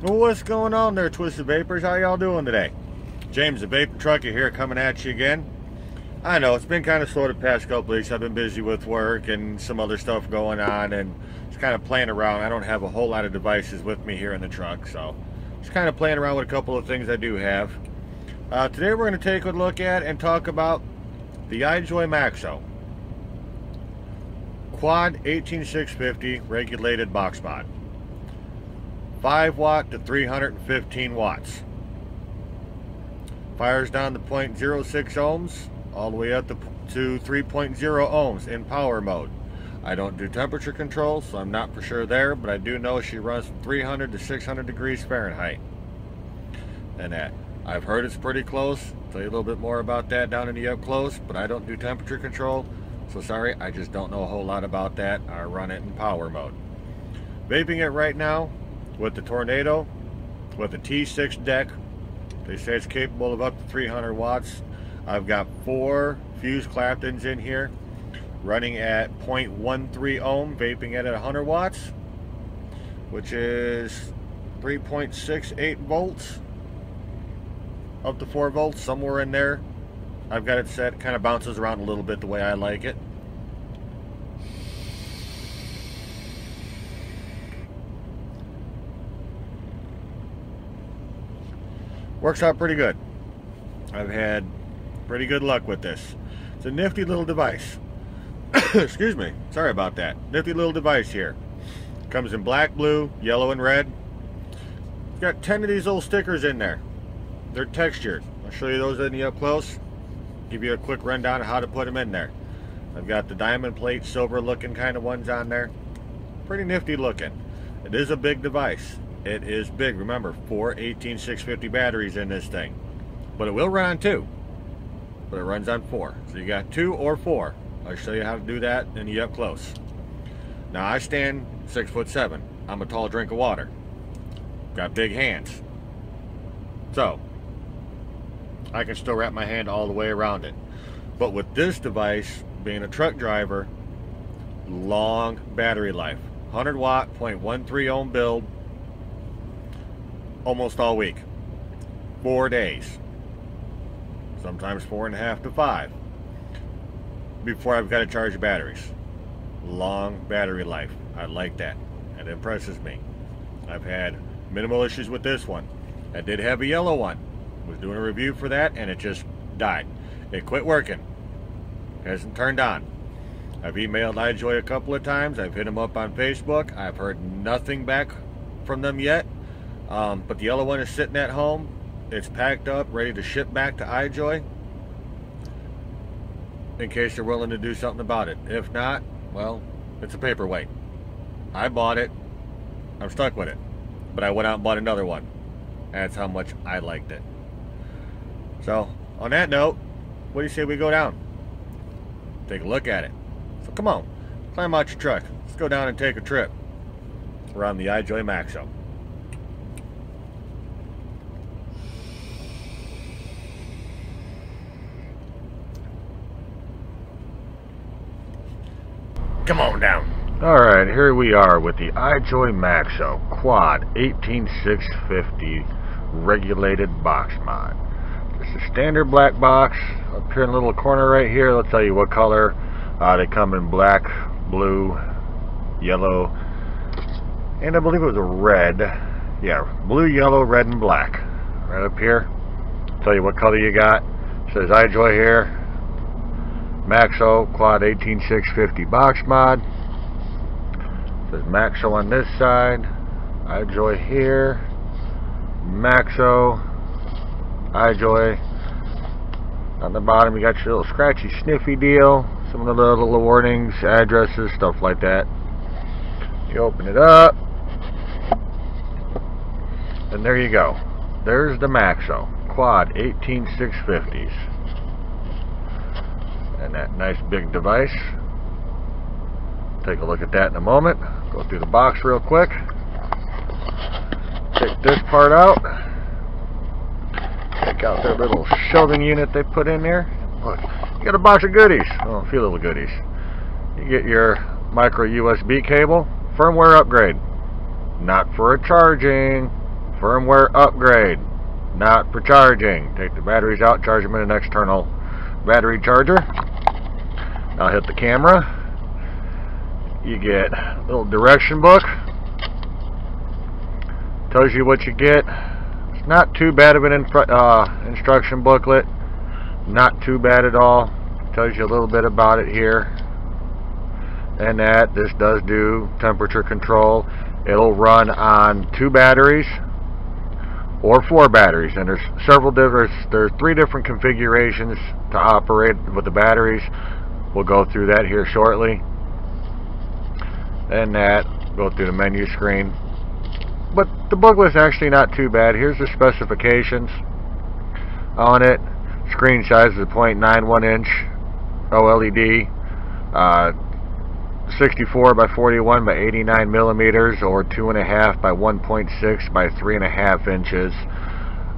Well, what's going on there, Twisted Vapors? How y'all doing today? James the Vapor Trucker here, coming at you again. I know it's been kind of slow the past couple weeks. I've been busy with work and some other stuff going on, and just kind of playing around. I don't have a whole lot of devices with me here in the truck, so just kind of playing around with a couple of things I do have. Today we're going to take a look at and talk about the Ijoy MAXO Quad 18650 regulated box mod. 5 watt to 315 watts. Fires down to 0.06 ohms all the way up to 3.0 ohms in power mode. I don't do temperature control, so I'm not for sure there, but I do know she runs from 300 to 600 degrees Fahrenheit. And that I've heard it's pretty close. I'll tell you a little bit more about that down in the up close, but I don't do temperature control, so sorry, I just don't know a whole lot about that. I run it in power mode. Vaping it right now with the Tornado, with the T6 deck. They say it's capable of up to 300 watts. I've got 4 fused Claptons in here, running at 0.13 ohm, vaping it at 100 watts, which is 3.68 volts, up to 4 volts, somewhere in there. I've got it set, kind of bounces around a little bit the way I like it. Works out pretty good. I've had pretty good luck with this. It's a nifty little device. Excuse me. Sorry about that. Nifty little device here. Comes in black, blue, yellow, and red. It's got 10 of these little stickers in there. They're textured. I'll show you those in the up close. Give you a quick rundown of how to put them in there. I've got the diamond plate, silver looking kind of ones on there. Pretty nifty looking. It is a big device. It is big. Remember, 4 18650 batteries in this thing. But it will run on 2. But it runs on 4. So you got 2 or 4. I'll show you how to do that in the up close. Now I stand 6'7". I'm a tall drink of water. Got big hands. So I can still wrap my hand all the way around it. But with this device, being a truck driver, long battery life. 100 watt, 0.13 ohm build. Almost all week. 4 days. Sometimes 4.5 to 5 before I've got to charge the batteries. Long battery life. I like that. It impresses me. I've had minimal issues with this one. I did have a yellow one. Was doing a review for that and it just died. It quit working. Hasn't turned on. I've emailed Ijoy a couple of times. I've hit them up on Facebook. I've heard nothing back from them yet. But the yellow one is sitting at home. It's packed up, ready to ship back to Ijoy in case they're willing to do something about it. If not, well, it's a paperweight. I bought it. I'm stuck with it. But I went out and bought another one. That's how much I liked it. So, on that note, what do you say we go down? Take a look at it. So come on, climb out your truck. Let's go down and take a trip around the Ijoy MAXO. Come on down. Alright, here we are with the Ijoy MAXO Quad 18650 regulated box mod. It's a standard black box. Up here in the little corner right here, let's tell you what color. They come in black, blue, yellow, and I believe it was a red. Yeah, blue, yellow, red, and black. Right up here. Tell you what color you got. It says Ijoy here. MAXO Quad 18650 box mod. It says MAXO on this side. Ijoy here. MAXO. Ijoy. On the bottom you got your little scratchy sniffy deal. Some of the little warnings, addresses, stuff like that. You open it up. And there you go. There's the MAXO Quad 18650s. And that nice big device. Take a look at that in a moment. Go through the box real quick. Take this part out. Take out their little shelving unit they put in there. Look, you got a box of goodies. Oh, a few little goodies. You get your micro USB cable, firmware upgrade. Not for a charging, Firmware upgrade. Not for charging. Take the batteries out, charge them in an external battery charger. I'll hit the camera. You get a little direction book. Tells you what you get. It's not too bad of an instruction booklet. Not too bad at all. Tells you a little bit about it here. And that this does do temperature control. It'll run on 2 batteries or 4 batteries, and there's several different. There's 3 different configurations to operate with the batteries. We'll go through that here shortly. And that go through the menu screen. But the booklet's actually not too bad. Here's the specifications on it. Screen size is a 0.91 inch OLED. 64 by 41 by 89 millimeters, or 2.5 by 1.6 by 3.5 inches.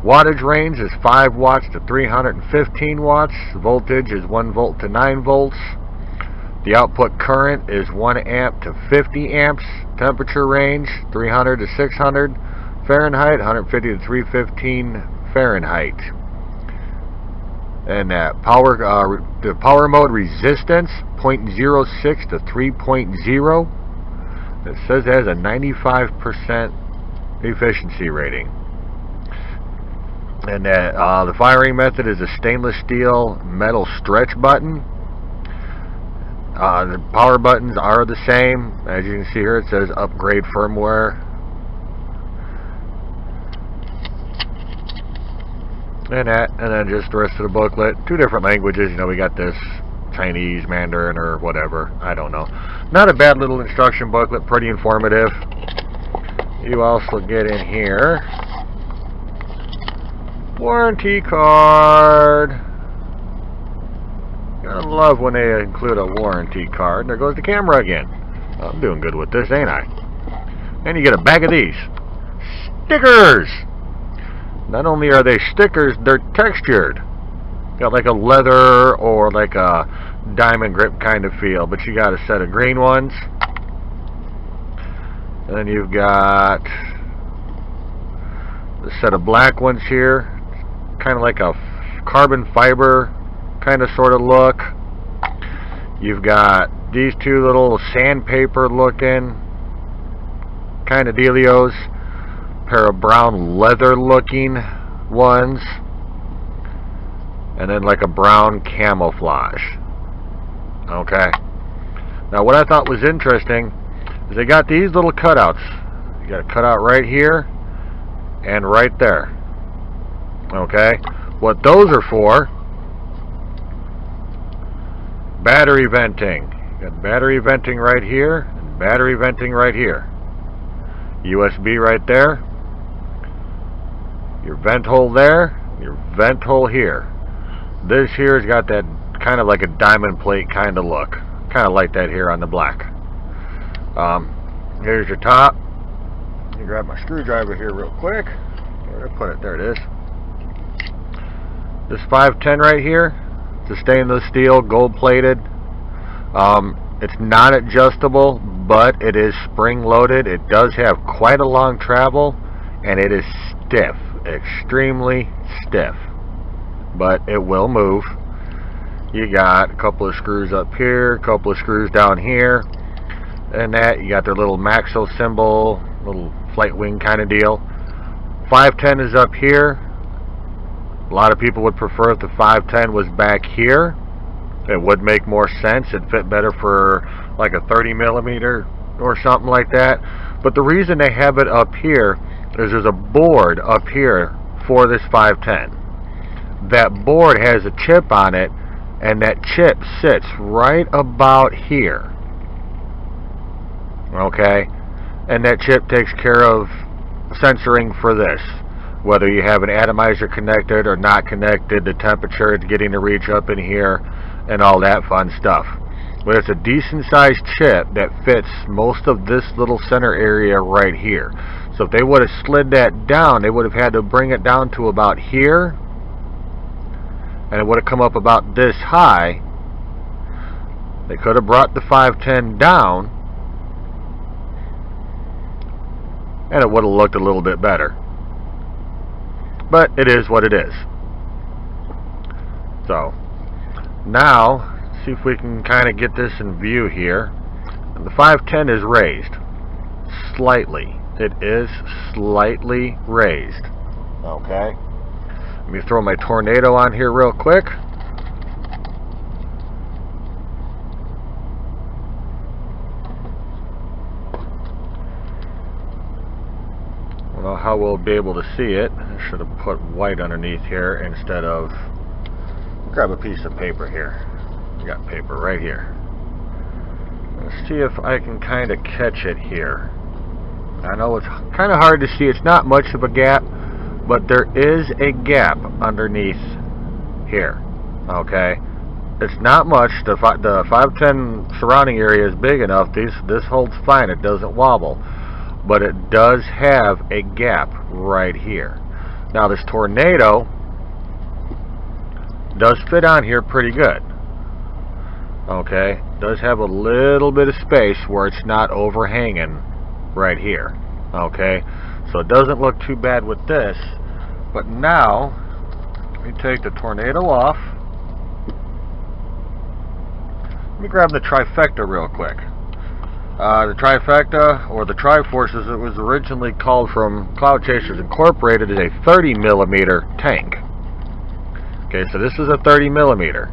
Wattage range is 5 watts to 315 watts. Voltage is 1 volt to 9 volts. The output current is 1 amp to 50 amps. Temperature range 300 to 600 Fahrenheit, 150 to 315 Fahrenheit. And the power mode resistance 0.06 to 3.0. It says it has a 95% efficiency rating. And that the firing method is a stainless steel metal stretch button. The power buttons are the same. As you can see here, it says upgrade firmware. And then just the rest of the booklet. 2 different languages. You know, we got this Chinese, Mandarin, or whatever. I don't know. Not a bad little instruction booklet. Pretty informative. You also get in here warranty card. I love when they include a warranty card. There goes the camera again. I'm doing good with this, ain't I? And you get a bag of these stickers. Not only are they stickers, they're textured. Got like a leather or like a diamond grip kind of feel. But you got a set of green ones. And then you've got a set of black ones here. Kind of like a carbon fiber kind of sort of look. You've got these 2 little sandpaper looking kind of dealios. Pair of brown leather looking ones, and then like a brown camouflage. Okay, now what I thought was interesting is they got these little cutouts. You got a cutout right here and right there. Okay, what those are for: battery venting. You got battery venting right here and battery venting right here. USB right there. Your vent hole there, your vent hole here. This here has got that kind of like a diamond plate kind of look. Kind of like that here on the black. Here's your top. Let me grab my screwdriver here real quick. Where did I put it? There it is. This 510 right here, it's a stainless steel, gold plated. It's not adjustable, but it is spring loaded. It does have quite a long travel, and it is stiff. Extremely stiff, but it will move. You got a couple of screws up here, a couple of screws down here, and that you got their little MAXO symbol, little flight wing kind of deal. 510 is up here. A lot of people would prefer if the 510 was back here. It would make more sense. It'd fit better for like a 30 millimeter or something like that. But the reason they have it up here is there's a board up here for this 510. That board has a chip on it, and that chip sits right about here. Okay, and that chip takes care of sensoring for this, whether you have an atomizer connected or not connected, the temperature it's getting to reach up in here, and all that fun stuff. But it's a decent sized chip that fits most of this little center area right here. So if they would have slid that down, they would have had to bring it down to about here, and it would have come up about this high. They could have brought the 510 down, and it would have looked a little bit better. but it is what it is. So now see if we can kind of get this in view here. The 510 is raised slightly. It is slightly raised. Okay. Let me throw my tornado on here real quick. I don't know how we'll be able to see it. I should have put white underneath here instead of... Grab a piece of paper here. I got paper right here. Let's see if I can kind of catch it here. I know it's kind of hard to see. It's not much of a gap, but there is a gap underneath here. Okay, it's not much. The 510 surrounding area is big enough. This holds fine. It doesn't wobble, but it does have a gap right here. Now this tornado does fit on here pretty good. Okay, does have a little bit of space where it's not overhanging right here. Okay, so it doesn't look too bad with this. But now let me take the tornado off. Let me grab the trifecta real quick. The trifecta, or the Triforce as it was originally called from Cloud Chasers Incorporated, is a 30 millimeter tank. Okay, so this is a 30 millimeter.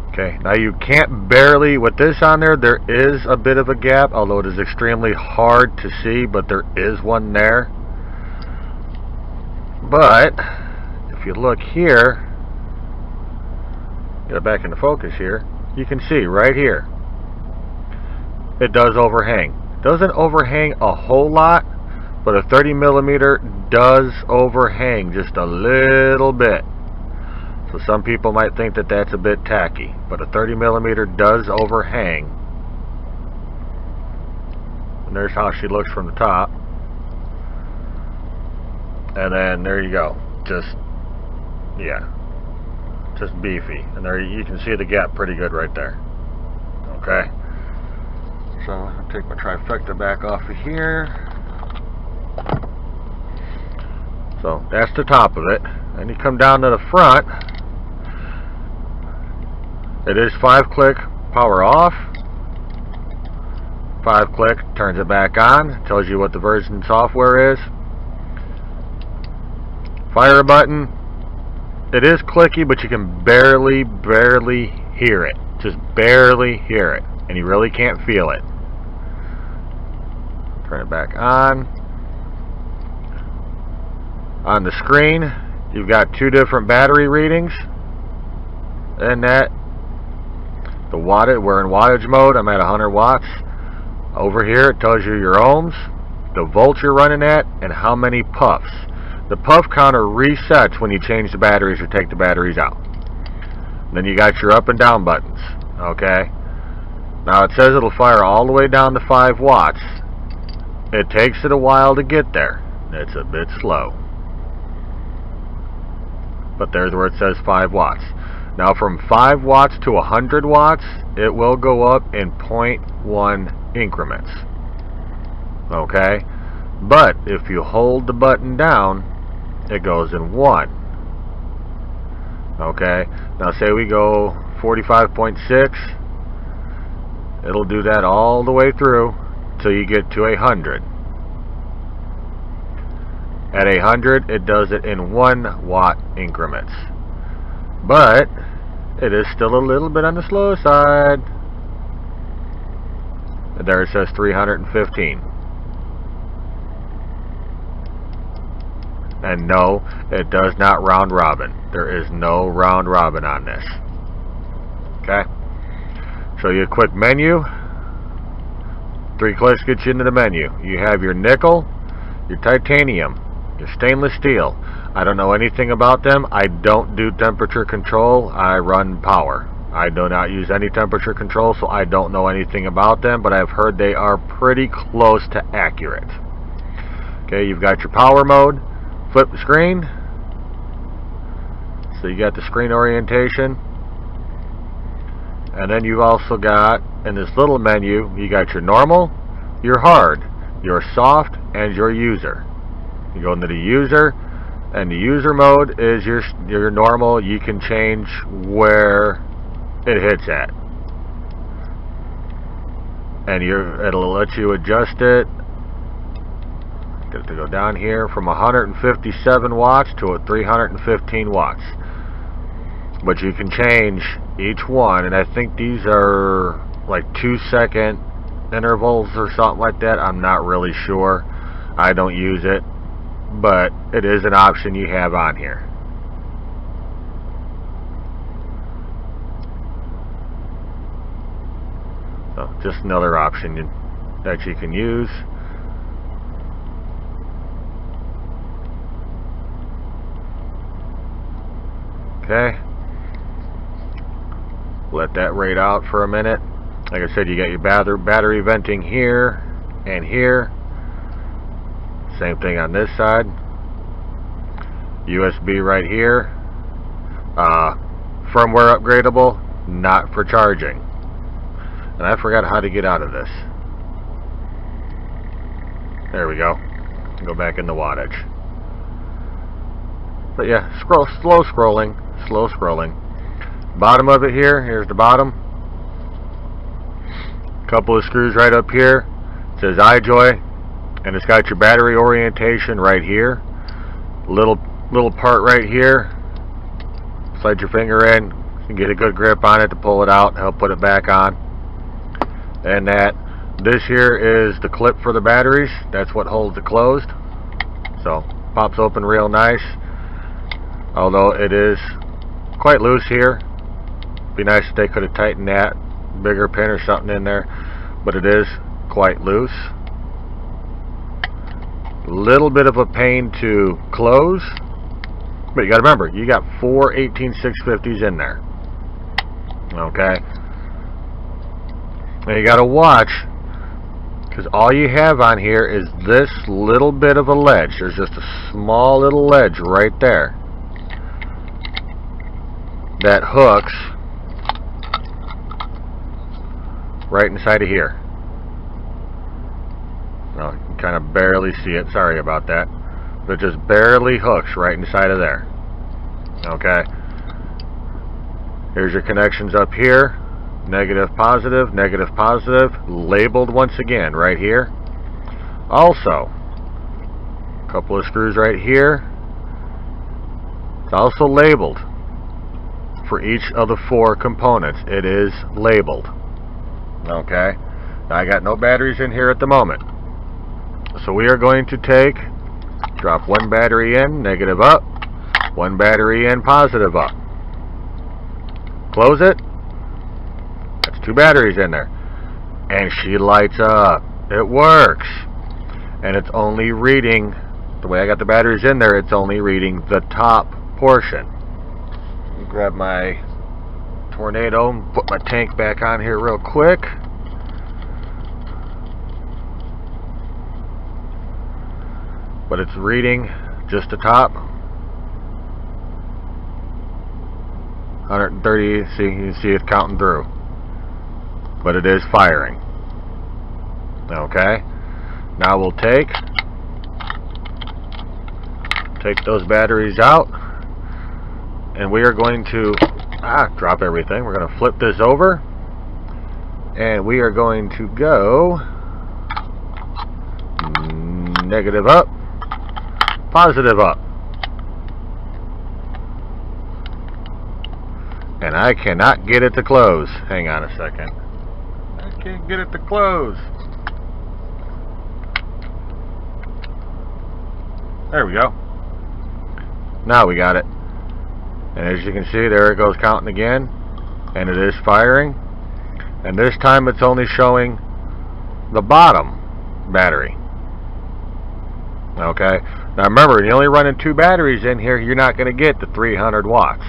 Okay, now you can't barely, with this on there, there is a bit of a gap, although it is extremely hard to see, but there is one there. But if you look here, get it back into focus here, you can see right here, it does overhang. Doesn't overhang a whole lot, but a 30 millimeter does overhang just a little bit. So some people might think that that's a bit tacky, but a 30 millimeter does overhang. And there's how she looks from the top. And then there you go. Just, yeah, just beefy. And there you can see the gap pretty good right there. Okay. So I'll take my trifecta back off of here. So that's the top of it. Then you come down to the front. It is 5-click power off. 5-click turns it back on. Tells you what the version software is. Fire button. It is clicky, but you can barely hear it. Just barely hear it. And you really can't feel it. Turn it back on. On the screen, you've got 2 different battery readings. And that, the wattage, we're in wattage mode. I'm at 100 watts. Over here, it tells you your ohms, the volts you're running at, and how many puffs. The puff counter resets when you change the batteries or take the batteries out. Then you got your up and down buttons. Okay. Now it says it'll fire all the way down to 5 watts. It takes it a while to get there. It's a bit slow. But there's where it says 5 watts. Now from 5 watts to 100 watts, it will go up in 0.1 increments. Okay? But if you hold the button down, it goes in 1. Okay? Now say we go 45.6, it'll do that all the way through till you get to 100. At 100, it does it in 1 watt increments. But it is still a little bit on the slow side. There it says 315. And no, it does not round robin. There is no round robin on this. Okay? Show you a quick menu. 3 clicks gets you into the menu. You have your nickel, your titanium, your stainless steel. I don't know anything about them. I don't do temperature control. I run power. I do not use any temperature control, so I don't know anything about them, but I've heard they are pretty close to accurate. Okay, you've got your power mode. Flip the screen. So you got the screen orientation. And then you've also got, in this little menu, you got your normal, your hard, your soft, and your user. You go into the user, and the user mode is your normal. You can change where it hits at, and it'll let you adjust it. Get it to go down here from 157 watts to a 315 watts. But you can change each one, and I think these are like 2-second intervals or something like that. I'm not really sure. I don't use it, but it is an option you have on here. So just another option that you can use. Okay. Let that rate out for a minute. Like I said, you got your battery venting here and here. Same thing on this side. USB right here. Firmware upgradable, not for charging. And I forgot how to get out of this. There we go. Go back in the wattage. But yeah, slow scrolling. Bottom of it here, here's the bottom. Couple of screws right up here. It says Ijoy, and it's got your battery orientation right here. Little part right here. Slide your finger in, you get a good grip on it to pull it out, help put it back on. And this here is the clip for the batteries. That's what holds it closed. So pops open real nice. Although it is quite loose here. Be nice if they could have tightened that, bigger pin or something in there, but it is quite loose. Little bit of a pain to close, but you got to remember, you got 4 18650s in there. Okay, now you got to watch, because all you have on here is this little bit of a ledge. There's just a small little ledge right there that hooks right inside of here. Well, you can kind of barely see it, sorry about that, but it just barely hooks right inside of there. Okay, here's your connections up here. Negative, positive, labeled once again right here. Also, a couple of screws right here. It's also labeled for each of the 4 components. It is labeled. Okay, now I got no batteries in here at the moment, so we are going to drop one battery in, negative up, one battery in, positive up. Close it. That's 2 batteries in there, and she lights up. It works, and it's only reading, the way I got the batteries in there, it's only reading the top portion. Grab my tornado and put my tank back on here real quick. But it's reading just the top. 130, see, you can see it counting through. But it is firing. Okay. Now we'll take those batteries out, and we are going to drop everything. We're going to flip this over, and we are going to go negative up, positive up. And I cannot get it to close. Hang on a second. I can't get it to close. There we go. Now we got it. And as you can see, there it goes counting again. And it is firing. And this time it's only showing the bottom battery. Okay. Now remember, you're only running 2 batteries in here, you're not going to get the 300 watts.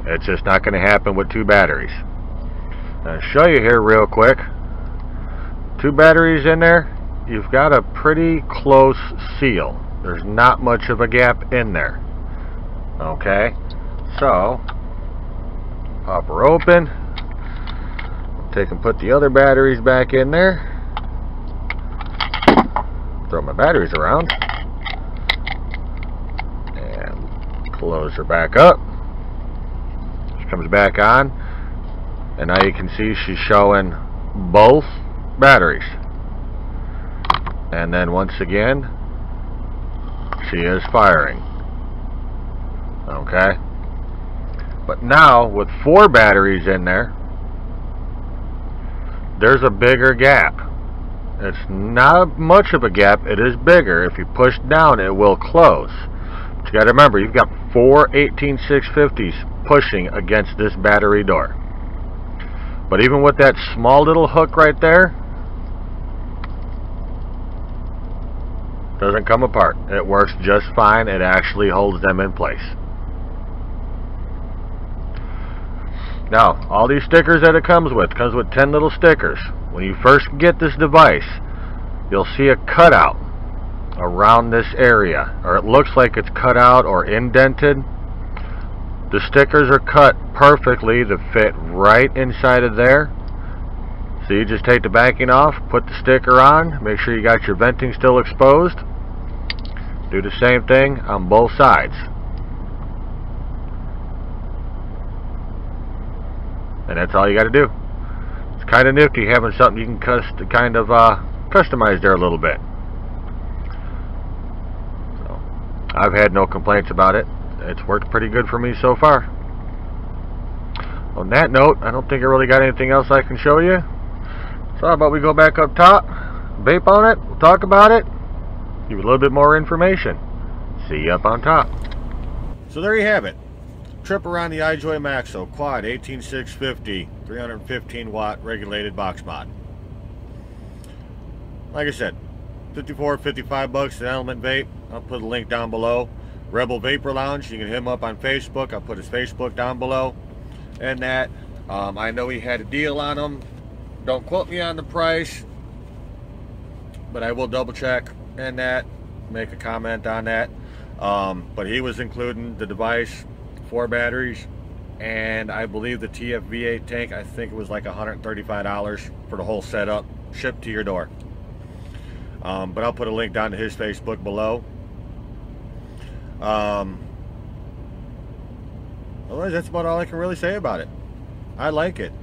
It's just not going to happen with 2 batteries. I'll show you here real quick. 2 batteries in there, you've got a pretty close seal. There's not much of a gap in there. Okay, so pop her open. Take and put the other batteries back in there. Throw my batteries around. Close her back up. She comes back on, and now you can see she's showing both batteries. And then once again, she is firing. Okay? But now, with 4 batteries in there, there's a bigger gap. It's not much of a gap, it is bigger. If you push down, it will close. But you gotta remember, you've got 4 18650s pushing against this battery door. But even with that small little hook right there, doesn't come apart. It works just fine. It actually holds them in place. Now, all these stickers that it comes with 10 little stickers. When you first get this device, you'll see a cutout around this area, or it looks like it's cut out or indented. The stickers are cut perfectly to fit right inside of there. So you just take the backing off, put the sticker on, make sure you got your venting still exposed. Do the same thing on both sides. And that's all you got to do. It's kind of nifty having something you can customize there a little bit. So, I've had no complaints about it. It's worked pretty good for me so far. On that note, I don't think I really got anything else I can show you. So how about we go back up top, vape on it, we'll talk about it, give you a little bit more information. See you up on top. So there you have it. Trip around the Ijoy MAXO Quad 18650 315 watt regulated box mod. Like I said, 54, 55 bucks an Element Vape. I'll put a link down below. Rebel Vapor Lounge, you can hit him up on Facebook. I'll put his Facebook down below. And that, I know he had a deal on them. Don't quote me on the price, but I will double check and that, make a comment on that. But he was including the device, 4 batteries, and I believe the TFV8 tank, I think it was like $135 for the whole setup, shipped to your door. But I'll put a link down to his Facebook below. Otherwise, that's about all I can really say about it. I like it.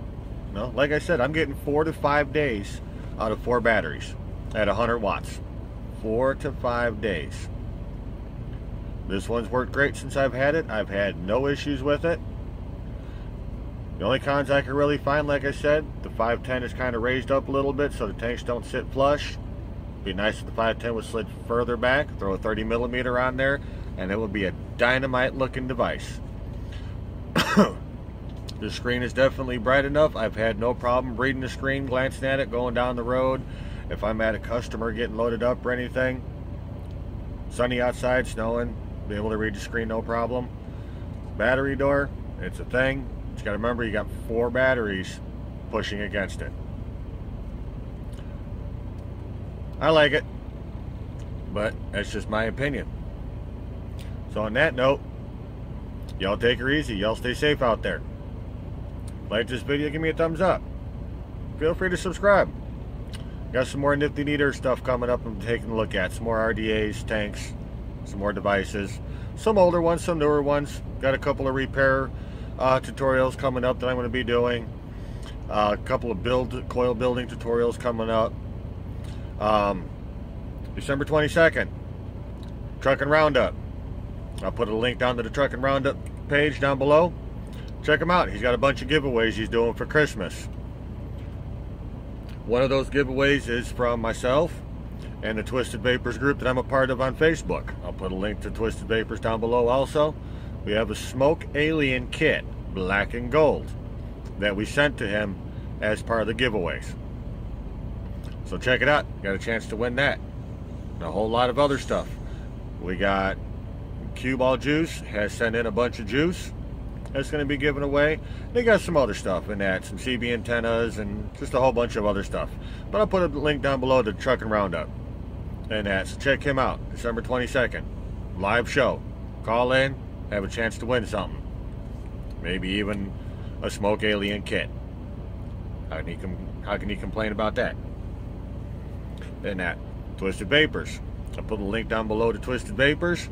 No, like I said, I'm getting 4 to 5 days out of 4 batteries at 100 watts. 4 to 5 days. This one's worked great since I've had it. I've had no issues with it. The only cons I can really find, like I said, the 510 is kind of raised up a little bit so the tanks don't sit flush. Be nice if the 510 was slid further back. Throw a 30 millimeter on there, and it would be a dynamite looking device. The screen is definitely bright enough. I've had no problem reading the screen, glancing at it, going down the road. If I'm at a customer getting loaded up or anything, sunny outside, snowing, be able to read the screen no problem. Battery door, it's a thing. You got to remember you got 4 batteries pushing against it. I like it, but that's just my opinion. So on that note, y'all take her easy. Y'all stay safe out there. Like this video, give me a thumbs up. Feel free to subscribe. Got some more nifty neater stuff coming up I'm taking a look at. Some more RDAs, tanks, some more devices. Some older ones, some newer ones. Got a couple of repair tutorials coming up that I'm going to be doing. A couple of coil building tutorials coming up. December 22nd, truckin roundup. I'll put a link down to the truckin roundup page down below. Check him out. He's got a bunch of giveaways he's doing for Christmas. One of those giveaways is from myself and the Twisted Vapors group that I'm a part of on Facebook. I'll put a link to Twisted Vapors down below also. We have a Smoke Alien kit, black and gold, that we sent to him as part of the giveaways. So check it out. Got a chance to win that. And a whole lot of other stuff. We got Cue Ball Juice has sent in a bunch of juice that's going to be given away. They got some other stuff in that, some CB antennas and just a whole bunch of other stuff. But I'll put a link down below to Truckin Roundup and that. So check him out. December 22nd, live show. Call in, have a chance to win something. Maybe even a Smoke Alien kit. How can you complain about that? And that. Twisted Vapors. I'll put a link down below to Twisted Vapors.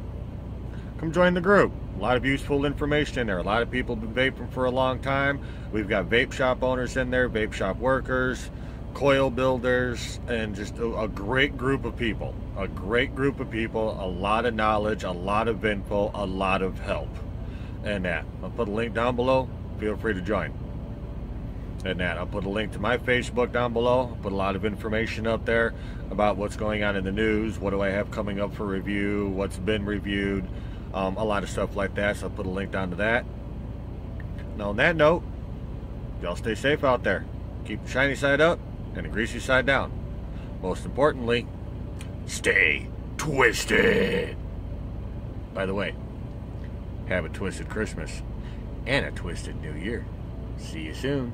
Come join the group. A lot of useful information in there. A lot of people have been vaping for a long time. We've got vape shop owners in there, vape shop workers, coil builders, and just a great group of people. A great group of people, a lot of knowledge, a lot of info, a lot of help. And that. I'll put a link down below. Feel free to join. And that. I'll put a link to my Facebook down below. I'll put a lot of information up there about what's going on in the news. What do I have coming up for review? What's been reviewed? A lot of stuff like that. So I'll put a link down to that. Now on that note, y'all stay safe out there. Keep the shiny side up and the greasy side down. Most importantly, stay twisted. By the way, have a twisted Christmas and a twisted New Year. See you soon.